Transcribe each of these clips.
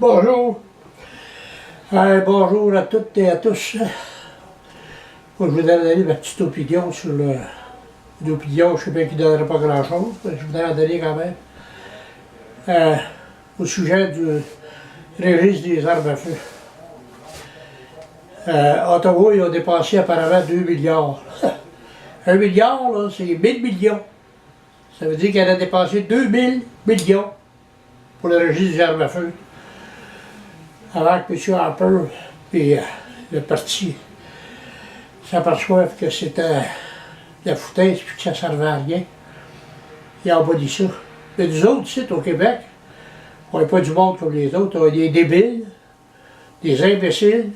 Bonjour. Bonjour à toutes et à tous. Moi, je voudrais donner ma petite opinion sur l'opinion, je sais bien qu'il ne donnerait pas grand-chose, mais je voudrais en donner quand même. Au sujet du registre des armes à feu. Ottawa, ils ont dépensé apparemment 2 milliards. 1 milliard, là, c'est 1000 millions. Ça veut dire qu'elle a dépensé 2000 millions pour le registre des armes à feu. Avant que M. Harper et le parti s'aperçoivent que c'était de la foutaise et que ça ne servait à rien, ils ont aboli ça. Mais nous autres, ici, au Québec, on n'est pas du monde comme les autres. On est des débiles, des imbéciles,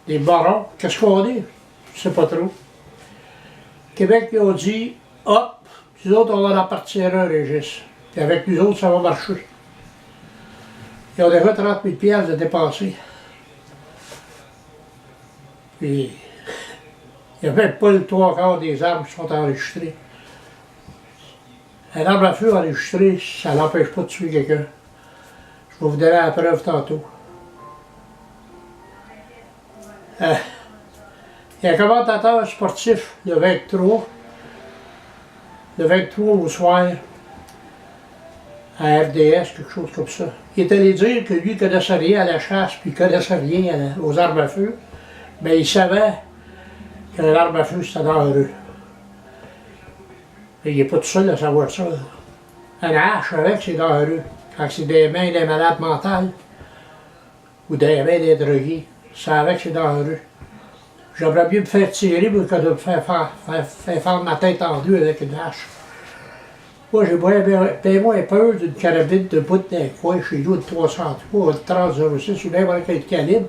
des morons. Qu'est-ce qu'on est? Je ne sais pas trop. Québec, ils ont dit, hop, nous autres, on va en partir un registre. Puis avec nous autres, ça va marcher. Ils ont déjà 30 000 $ de dépenser. Puis, il n'y a même pas le 3/4 des armes qui sont enregistrées. Un arme à feu enregistrée, ça n'empêche pas de tuer quelqu'un. Je vais vous donner la preuve tantôt. Il y a un commentateur sportif le 23 au soir, à RDS, quelque chose comme ça. Il est allé dire que lui ne connaissait rien à la chasse, puis il ne connaissait rien aux armes à feu, mais il savait qu'un arme à feu, c'était dangereux. Et il n'est pas tout seul à savoir ça. Un hache avec, c'est dangereux. Quand c'est des mains des malades mentales, ou des mains des drogués, ça avec, c'est dangereux. J'aimerais bien me faire tirer que de me faire faire ma tête en deux avec une hache. Moi, j'ai bien moins peur d'une carabine de bout d'un coin chez nous, de 303, de 30-06 ou n'importe quel calibre,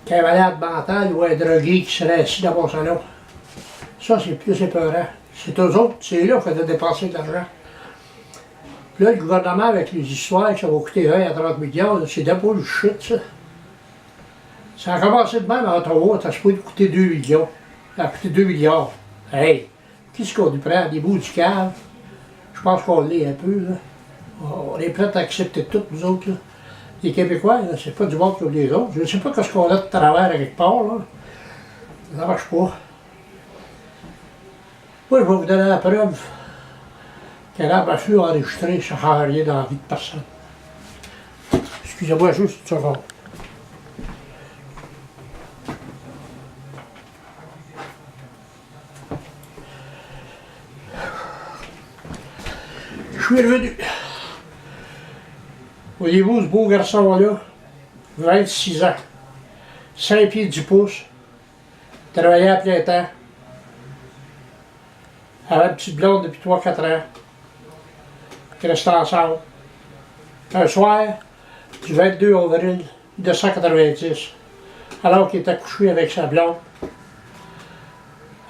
qu'un malade mental ou un drogué qui serait assis dans mon salon. Ça, c'est plus épeurant. C'est eux autres, c'est là qu'il faut dépenser de l'argent. Puis là, le gouvernement, avec les histoires que ça va coûter 20 à 30 millions, c'est de pas le shit, ça. Ça a commencé de même à Ottawa, ça se peut coûter 2 millions. Ça a coûté 2 milliards. Hey, qu'est-ce qu'on nous prend? Des bouts du cave? Je pense qu'on l'est un peu, là. On est prêts à accepter tout, nous autres, là. Les Québécois, c'est pas du monde comme les autres. Je ne sais pas ce qu'on a de travers à quelque part, là. Ça marche pas. Moi, je vais vous donner la preuve qu'un arme à feu enregistré, ça ne change rien dans la vie de personne. Excusez-moi juste une seconde. Je suis revenu. Voyez-vous ce beau garçon-là, 26 ans, 5 pieds 10 pouces, travaillait à plein temps, avait une petite blonde depuis 3-4 ans, qui restait ensemble. Un soir, du 22 avril 1990, alors qu'il était couché avec sa blonde,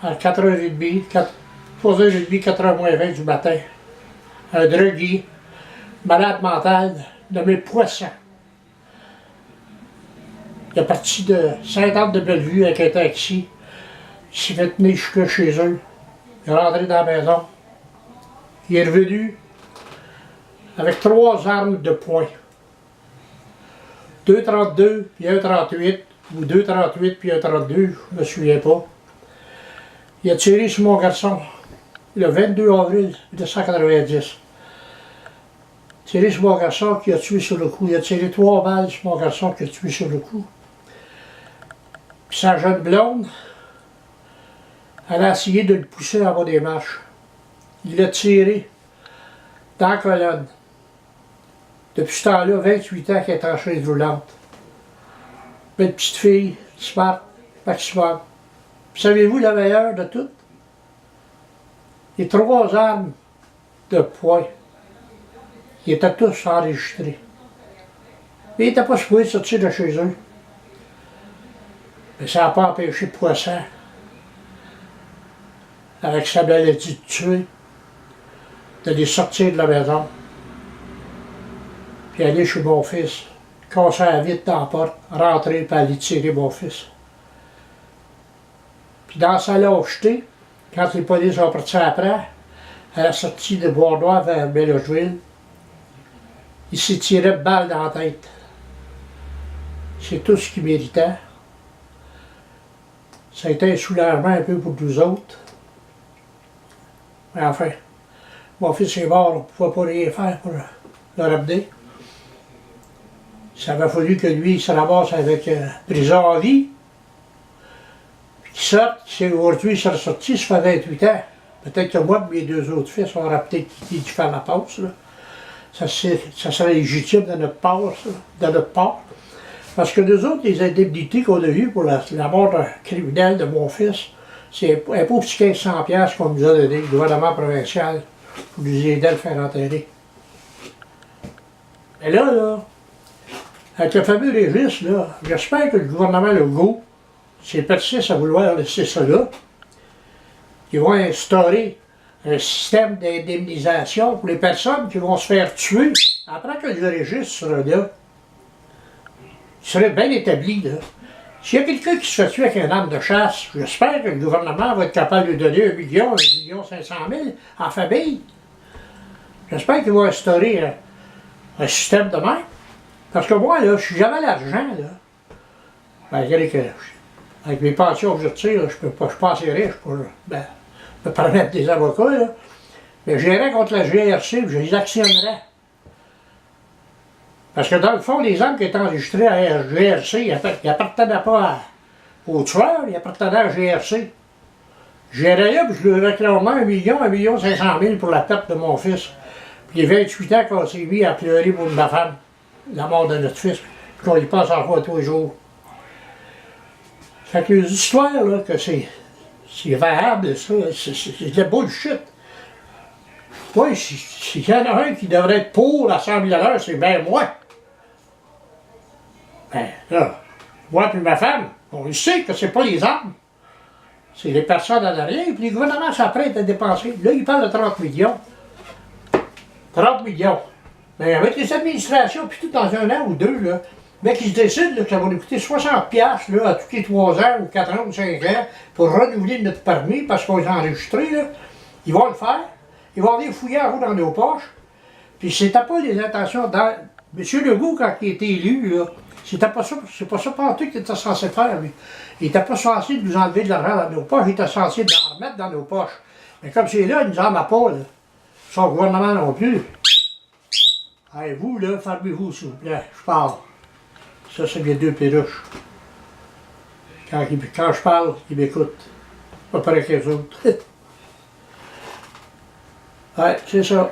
à 4h30, 3h30, 4h moins 20 du matin, un drogué, malade mental, nommé Poisson. Il est parti de Sainte-Anne-de-Bellevue avec un taxi, il s'est fait tenir jusque chez eux, il est rentré dans la maison, il est revenu avec 3 armes de poing. 2,32 puis 1,38, ou 2,38 puis 1,32, je ne me souviens pas. Il a tiré sur mon garçon le 22 avril 1990. Tiré sur mon garçon qui a tué sur le coup. Il a tiré 3 balles sur mon garçon qui a tué sur le coup. Puis sa jeune blonde, elle a essayé de le pousser en bas des marches. Il l'a tiré dans la colonne. Depuis ce temps-là, 28 ans qu'elle est en chaise roulante. Belle petite fille, smart, maximum. Puis savez-vous la meilleure de toutes? Les 3 armes de poing, ils étaient tous enregistrés. Mais ils n'étaient pas supposés sortir de chez eux. Mais ça n'a pas empêché Poisson, avec sa maladie de tuer, de les sortir de la maison. Puis aller chez mon fils, casser la vitre dans la porte, rentrer et aller tirer mon fils. Puis dans sa lâcheté, quand les polices sont partis après, à la sortie de Bois-Noir vers Belleville, il s'est tiré une balle dans la tête. C'est tout ce qu'il méritait. Ça a été un soulagement un peu pour nous autres. Mais enfin, mon fils est mort, on ne pouvait pas rien faire pour le ramener. Ça avait fallu que lui il se ramasse avec prison à vie. Puis qu'il sorte, c'est aujourd'hui il serait sorti, ça fait 28 ans. Peut-être que moi et mes deux autres fils, on aurait peut-être quitté de faire la passe. Là. Ça serait légitime de notre part, ça, de notre part. Parce que nous autres, les indemnités qu'on a eues pour la mort criminelle de mon fils, c'est un pauvre petit 1500 $ qu'on nous a donné, le gouvernement provincial, pour nous aider à le faire enterrer. Mais là, avec le fameux registre, là, j'espère que le gouvernement Legault, s'il persiste à vouloir laisser ça là, ils vont instaurer un système d'indemnisation pour les personnes qui vont se faire tuer après que le registre sera là. Il serait bien établi, là. S'il y a quelqu'un qui se fait tuer avec un arme de chasse, j'espère que le gouvernement va être capable de lui donner 1 million, 1,5 million en famille. J'espère qu'il va instaurer un système de même. Parce que moi, là, je suis jamais à l'argent, là. Malgré que, avec mes pensions que je retire, je suis pas assez riche pour me permettre des avocats, là. Mais j'irais contre la GRC, je les actionnerais. Parce que dans le fond, les armes qui étaient enregistrées à la GRC, ils n'appartenaient pas aux tueurs, ils appartenaient à la GRC. J'irais là, puis je lui réclamais 1 million, 1,5 million pour la perte de mon fils. Puis les 28 ans qu'on s'est mis à pleurer pour ma femme, la mort de notre fils, puis qu'on y passe encore tous les jours. Fait que les histoires, là, que c'est valable, ça, c'est de bullshit. Oui, s'il y en a un qui devrait être pour la 100 000 $, c'est bien moi. Ben là, moi et ma femme, on sait que c'est pas les armes. C'est les personnes en arrière, puis les gouvernements s'apprêtent à dépenser. Là, ils parlent de 30 millions. 30 millions. Mais avec les administrations, puis tout dans 1 an ou 2, là, mais qu'ils se décident là, que ça va nous coûter 60 $ là, à tous les 3 ans, ou 4 ans, ou 5 ans, pour renouveler notre permis, parce qu'on les a enregistrés, là, ils vont le faire. Ils vont venir fouiller à vous dans nos poches. Puis c'était pas les intentions dans... M. Legault, quand il était élu, là, c'était pas ça, c'est pas ça partout qu'il était censé faire, lui. Il était pas censé nous enlever de l'argent dans nos poches, il était censé en remettre dans nos poches. Mais comme c'est là, il nous en a pas, là. Son gouvernement non plus. Allez, vous, là, fermez-vous, s'il vous plaît, je parle. Ça, c'est mes 2 perruches. Quand je parle, ils m'écoutent. Pas pareil que les autres. Ouais, c'est ça.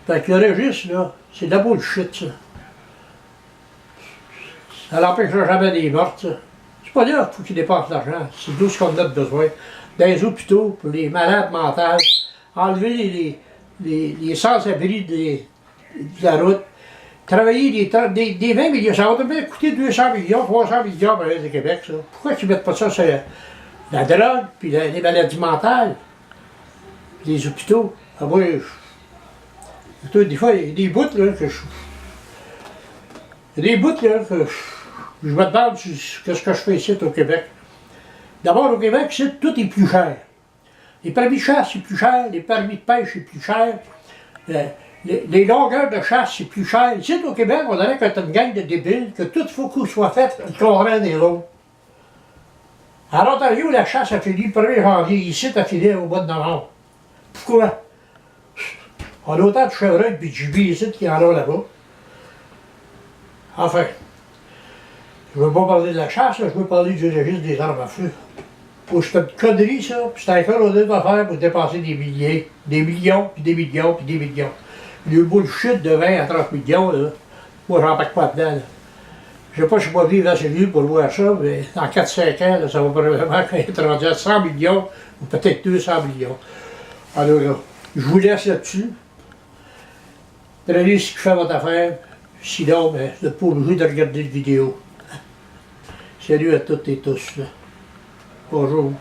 Fait que le registre, là, c'est de la bullshit, ça. Ça n'empêchera jamais des morts, ça. C'est pas là qu'il faut qu'ils dépensent l'argent. C'est d'où ce qu'on a besoin. Dans les hôpitaux, pour les malades mentales, enlever les sans-abri de la route, travailler des 20 millions. Ça va bien coûter 200 millions, 300 millions pour le Québec, ça. Pourquoi tu ne mets pas ça sur la drogue, puis les maladies mentales, puis les hôpitaux? Ah oui, des fois, il y a des bouts là que je... Il y a des bouts là que je me demande qu'est-ce que je fais ici au Québec. D'abord, au Québec, ici, tout est plus cher. Les permis de chasse, c'est plus cher. Les permis de pêche, c'est plus cher. Les longueurs de chasse, c'est plus cher. Ici, au Québec, on dirait que t'as une gang de débiles, que tout faut qu'il soit fait le contraire des autres. En Ontario, la chasse a fini le 1er janvier. Ici, t'as fini au mois de novembre. Pourquoi? On a autant de chevreuils et de gibier ici qu'il y en a là-bas. Enfin, je ne veux pas parler de la chasse, là, je veux parler du registre des armes à feu. C'est une connerie, ça, puis c'est encore on va faire pour dépenser des milliers, des millions, puis des millions, puis des millions. Le bullshit de 20 à 30 millions, là, moi, j'embarque pas dedans. Là. Je ne sais pas si je vais vivre assez vieux pour voir ça, mais dans 4-5 ans, là, ça va probablement être rendu à 100 millions, ou peut-être 200 millions. Alors, là, je vous laisse là-dessus. Prenez ce qui fait votre affaire. Sinon, ben, vous n'êtes pas obligé de regarder la vidéo. Salut à toutes et tous. Là. Bonjour.